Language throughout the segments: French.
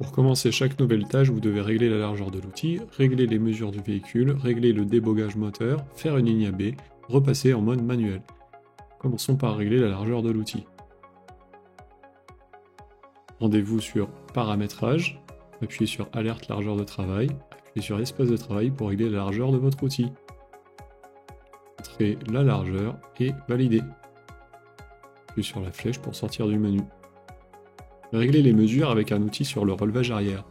Pour commencer chaque nouvelle tâche, vous devez régler la largeur de l'outil, régler les mesures du véhicule, régler le débogage moteur, faire une ligne AB, repasser en mode manuel. Commençons par régler la largeur de l'outil. Rendez-vous sur Paramétrage, appuyez sur Alerte largeur de travail, appuyez sur Espace de travail pour régler la largeur de votre outil. Entrez la largeur et validez. Appuyez sur la flèche pour sortir du menu. Réglez les mesures avec un outil sur le relevage arrière.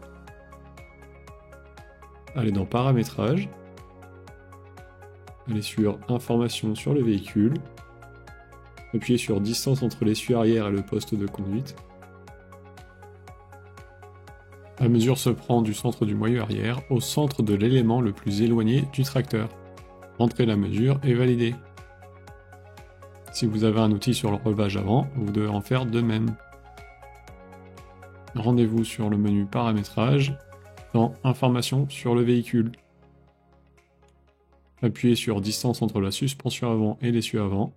Allez dans Paramétrage, allez sur Information sur le véhicule, appuyez sur Distance entre l'essieu arrière et le poste de conduite. La mesure se prend du centre du moyeu arrière au centre de l'élément le plus éloigné du tracteur. Entrez la mesure et validez. Si vous avez un outil sur le relevage avant, vous devez en faire de même. Rendez-vous sur le menu Paramétrage, dans Information sur le véhicule. Appuyez sur Distance entre la suspension avant et l'essieu avant.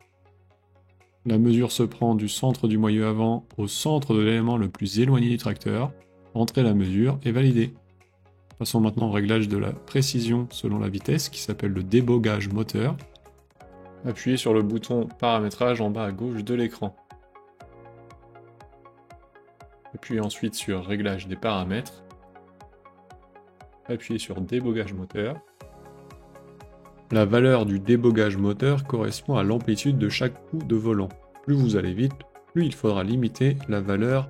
La mesure se prend du centre du moyeu avant au centre de l'élément le plus éloigné du tracteur. Entrez la mesure et validez. Passons maintenant au réglage de la précision selon la vitesse qui s'appelle le débogage moteur. Appuyez sur le bouton Paramétrage en bas à gauche de l'écran. Appuyez ensuite sur Réglage des paramètres. Appuyez sur Débogage moteur. La valeur du débogage moteur correspond à l'amplitude de chaque coup de volant. Plus vous allez vite, plus il faudra limiter la valeur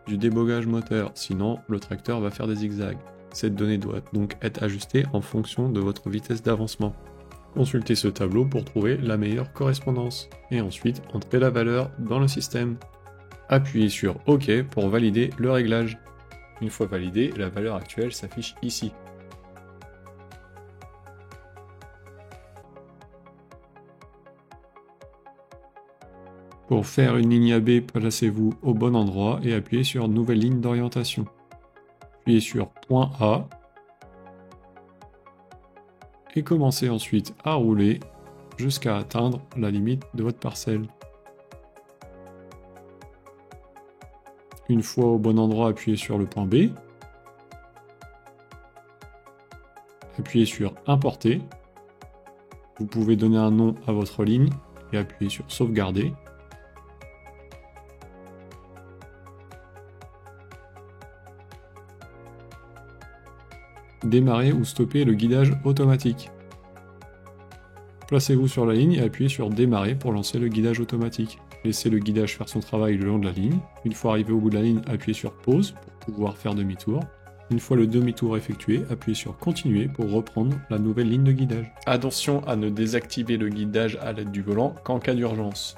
du débogage moteur, sinon le tracteur va faire des zigzags. Cette donnée doit donc être ajustée en fonction de votre vitesse d'avancement. Consultez ce tableau pour trouver la meilleure correspondance, et ensuite entrez la valeur dans le système. Appuyez sur OK pour valider le réglage. Une fois validé, la valeur actuelle s'affiche ici. Pour faire une ligne AB, placez-vous au bon endroit et appuyez sur Nouvelle ligne d'orientation. Appuyez sur Point A et commencez ensuite à rouler jusqu'à atteindre la limite de votre parcelle. Une fois au bon endroit, appuyez sur le point B. Appuyez sur Importer. Vous pouvez donner un nom à votre ligne et appuyer sur Sauvegarder. Démarrer ou stopper le guidage automatique. Placez-vous sur la ligne et appuyez sur Démarrer pour lancer le guidage automatique. Laissez le guidage faire son travail le long de la ligne. Une fois arrivé au bout de la ligne, appuyez sur Pause pour pouvoir faire demi-tour. Une fois le demi-tour effectué, appuyez sur Continuer pour reprendre la nouvelle ligne de guidage. Attention à ne désactiver le guidage à l'aide du volant qu'en cas d'urgence.